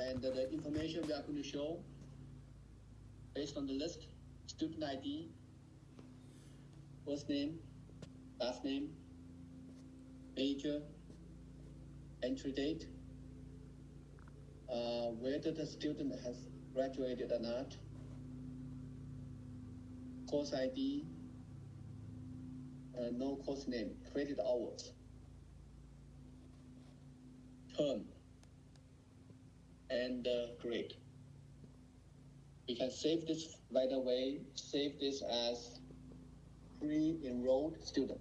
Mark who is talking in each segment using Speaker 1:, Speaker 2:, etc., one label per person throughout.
Speaker 1: And the information we are going to show based on the list: student ID, first name, last name, major, entry date, whether the student has graduated or not, course ID, no course name, credit hours, term, and grade. We can save this right away, save this as pre-enrolled student.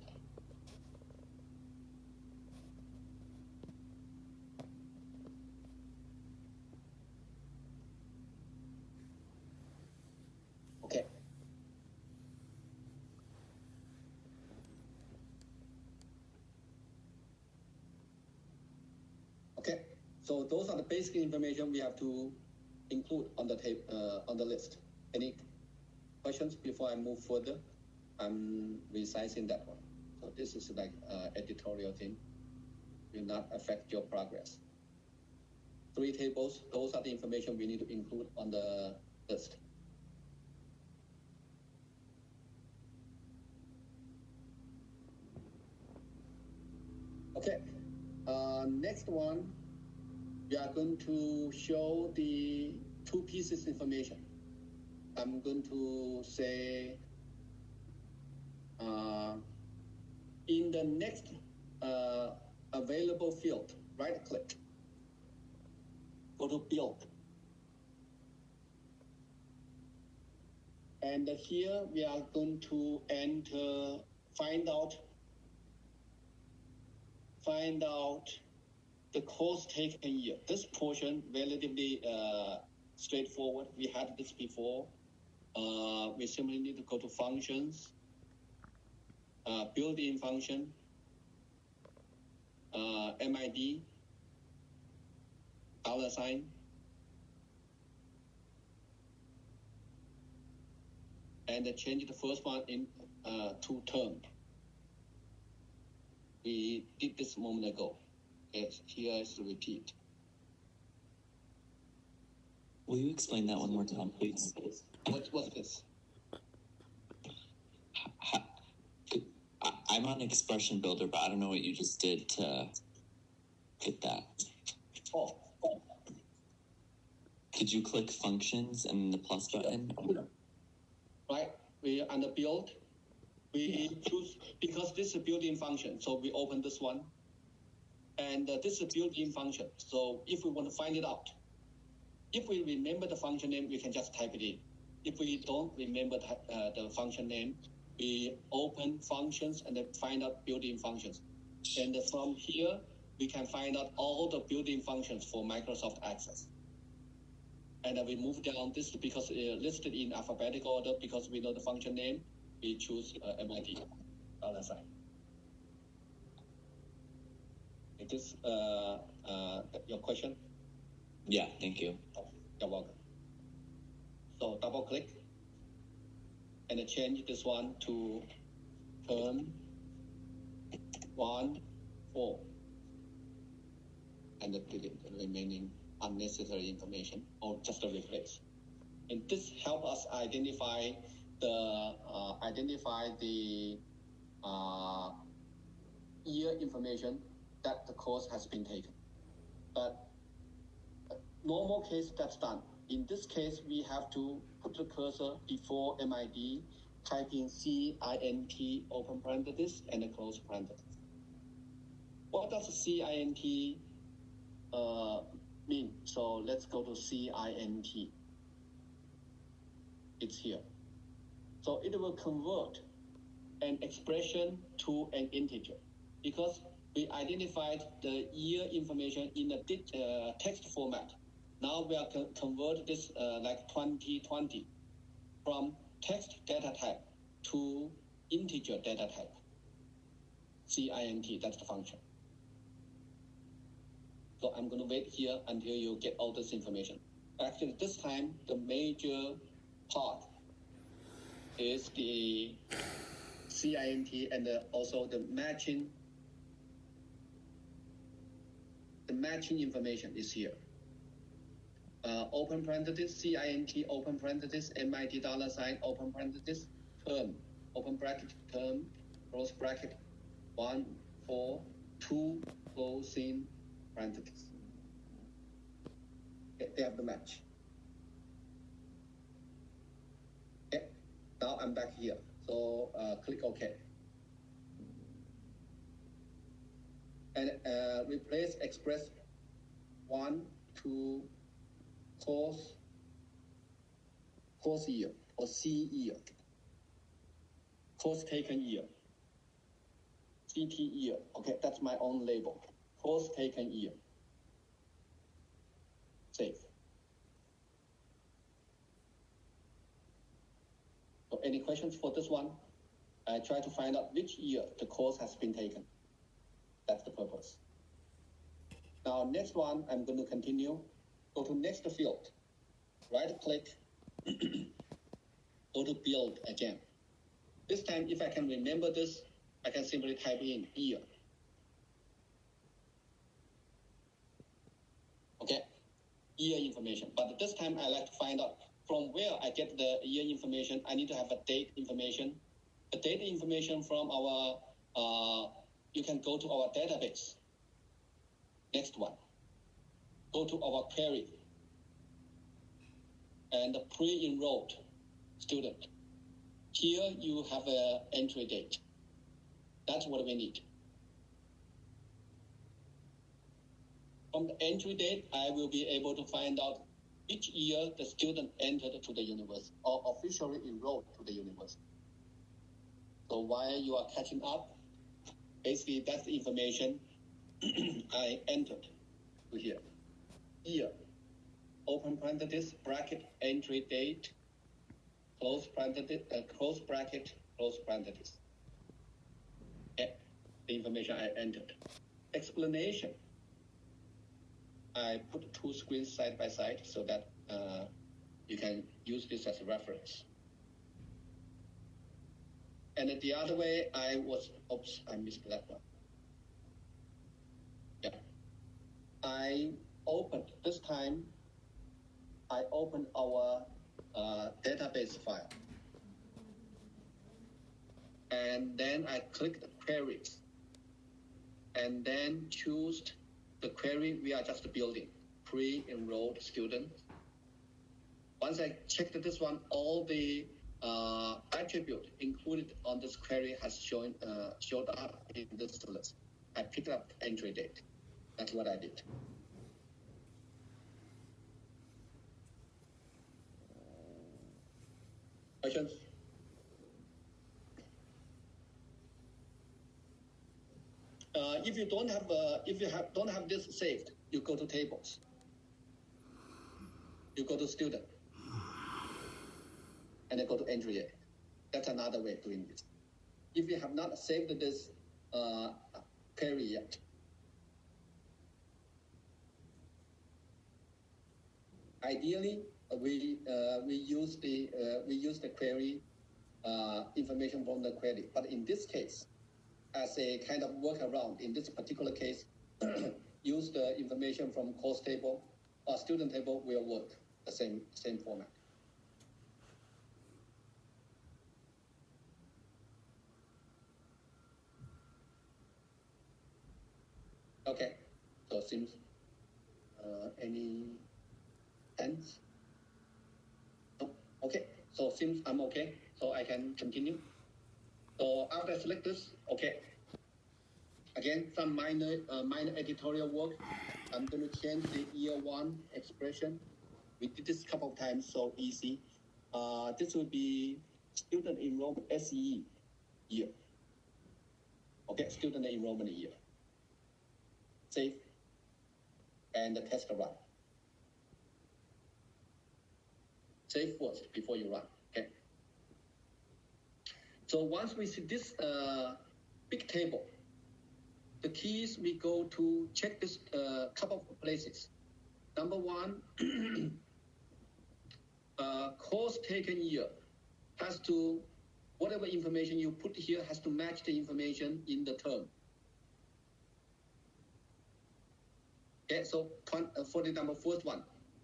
Speaker 1: Okay. Okay, so those are the basic information we have to include on the on the list. Any questions before I move further? I'm resizing that one. So this is like editorial thing. Will not affect your progress. 3 tables, those are the information we need to include on the list. Okay, next one, we are going to show the 2 pieces information. I'm going to say in the next available field, right click, go to build. And here we are going to enter, find out the course taken year. This portion relatively straightforward. We had this before. We simply need to go to functions, built-in function, MID, $sign, and change the first one in to term. We did this a moment ago. Yes, here is the repeat.
Speaker 2: Will you explain that one more time, please?
Speaker 1: What's this?
Speaker 2: I'm on Expression Builder, but I don't know what you just did to get that.
Speaker 1: Oh.
Speaker 2: Could you click functions and the plus button?
Speaker 1: Right, we under build, we choose, because this is a built-in function, so we open this one. And this is a built-in function. So if we want to find it out, if we remember the function name, we can just type it in. If we don't remember the function name, we open functions and then find out built-in functions. And from here, we can find out all the built-in functions for Microsoft Access. And then we move down this because listed in alphabetical order because we know the function name. We choose MID, $sign. Is this your question?
Speaker 2: Yeah, thank you.
Speaker 1: You're welcome. So double click and change this one to term 1, 4, and delete the remaining unnecessary information or just replace. And this helps us identify the year information that the course has been taken. But normal case, that's done. In this case, we have to put the cursor before MID, type in CINT, open parenthesis, and close parenthesis. What does CINT mean? So let's go to CINT. It's here. So it will convert an expression to an integer because we identified the year information in a text format. Now we are convert this like 2020 from text data type to integer data type. CINT, that's the function. So I'm going to wait here until you get all this information. Actually, this time, the major part is the CINT and also the matching information is here. open parenthesis, CINT, open parenthesis, MIT $, open parenthesis, term, open bracket, term, close bracket, 1, 4, 2, closing parenthesis. Okay, they have the match. Okay, now I'm back here. So click OK. And replace express 1 to course year or C year, course taken year, CT year. Okay, that's my own label. Course taken year. Save. So any questions for this one? I try to find out which year the course has been taken. That's the purpose. Now, next one, I'm going to continue. Go to next field. Right click. Go to build again. This time, if I can remember this, I can simply type in year. Okay, year information. But this time, I like to find out from where I get the year information. I need to have a date information. The date information from our, you can go to our database. Next one. Go to our query. And pre-enrolled student. Here you have an entry date. That's what we need. From the entry date, I will be able to find out which year the student entered to the university or officially enrolled to the university. So while you are catching up, basically that's the information I entered to here. Year, open parenthesis, bracket, entry date, close parenthesis, close bracket, close parenthesis. Okay, the information I entered. Explanation. I put two screens side by side so that you can use this as a reference. And the other way, I missed that one. Yeah. This time, I opened our database file. And then I clicked queries. And then choose the query we are just building, pre-enrolled student. Once I checked this one, all the attribute included on this query has showed up in this list. I picked up entry date. That's what I did. Questions? If you don't have this saved, you go to tables. You go to student, and then go to entry date. That's another way of doing this. If you have not saved this query yet, ideally we use the query information from the query. But in this case, as a kind of workaround, in this particular case, use the information from course table or student table will work the same format. Okay, so it seems any hands? No? Okay, so it seems I'm okay, so I can continue. So after I select this, okay. Again, some minor editorial work. I'm going to change the year one expression. We did this a couple of times, so easy. This will be student enrollment SE year. Okay, student enrollment year. Save and the test run. Save first before you run. Okay. So once we see this big table, the keys we go to check this couple of places. Number one, course taken year has to, whatever information you put here has to match the information in the term. Okay, so for the number first one,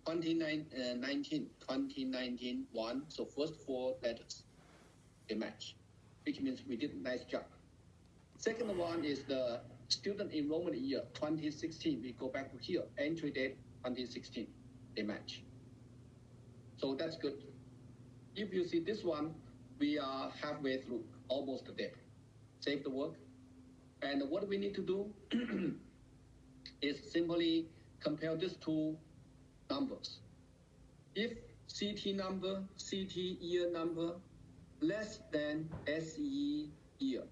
Speaker 1: 2019 one. So first 4 letters, they match, which means we did a nice job. Second one is the student enrollment year, 2016. We go back to here, entry date, 2016, they match. So that's good. If you see this one, we are halfway through, almost there. Save the work. And what we need to do is simply compare these 2 numbers. If CT number, CT year number, less than SE year,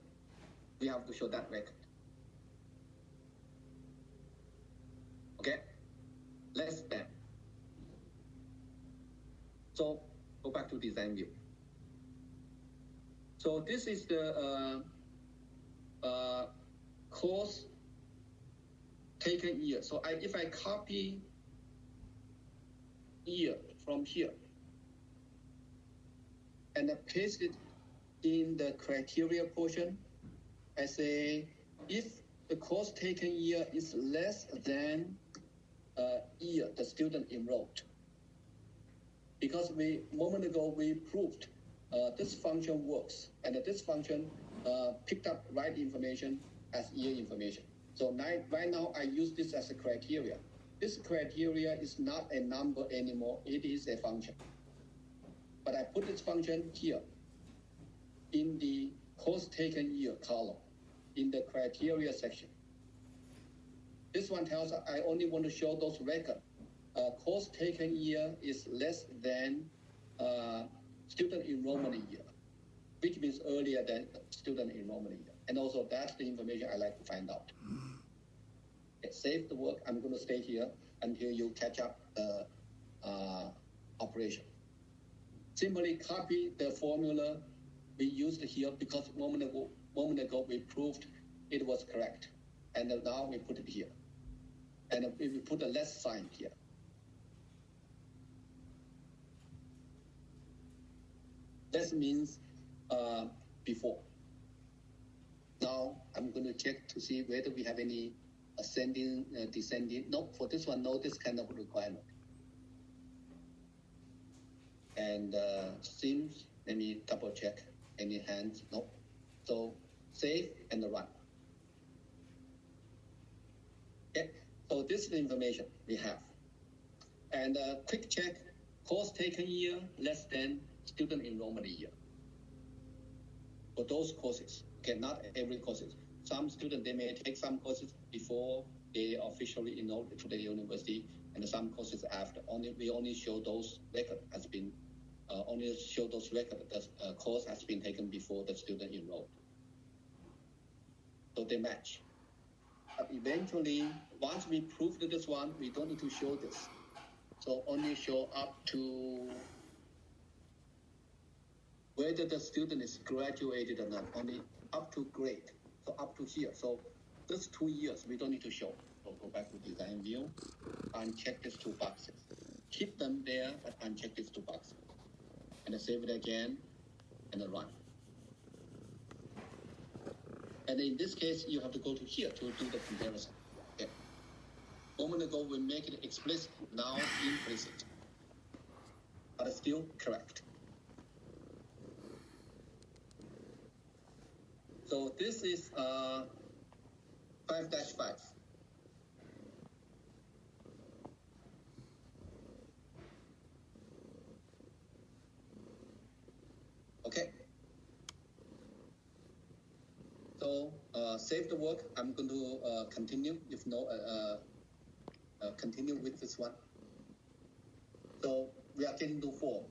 Speaker 1: we have to show that record. Okay? Less than. So go back to design view. So this is the course taken year. So if I copy year from here and I paste it in the criteria portion, I say if the course taken year is less than year the student enrolled. Because a moment ago we proved this function works, and this function picked up right information as year information. So right now I use this as a criteria. This criteria is not a number anymore, it is a function. But I put this function here in the course taken year column, in the criteria section. This one tells I only want to show those records. Course taken year is less than student enrollment year, which means earlier than student enrollment year. And also that's the information I like to find out. Okay, save the work. I'm going to stay here until you catch up the operation. Simply copy the formula we used here because moment ago we proved it was correct. And now we put it here. And we put a less sign here. That means before. Now I'm going to check to see whether we have any ascending, descending. No, for this one, no, this kind of requirement. And seems, let me double check. Any hands? No. So save and run. Okay. So this is the information we have. And quick check, course taken year less than student enrollment year. For those courses, okay, not every courses. Some students, they may take some courses before they officially enrolled to the university, and some courses after. We only show those records has been, only show those records that course has been taken before the student enrolled. So they match. But eventually, once we proved this one, we don't need to show this. So only show up to whether the student is graduated or not, only up to grade, so up to here. So this 2 years, we don't need to show. So go back to design view, uncheck these 2 boxes. Keep them there, but uncheck these 2 boxes. And save it again, and then run. And in this case, you have to go to here to do the comparison. Okay. A moment ago, we make it explicit, now implicit. But still correct. So this is 5-5. Okay. So save the work. I'm going to continue. If no, continue with this one. So we are getting to 4.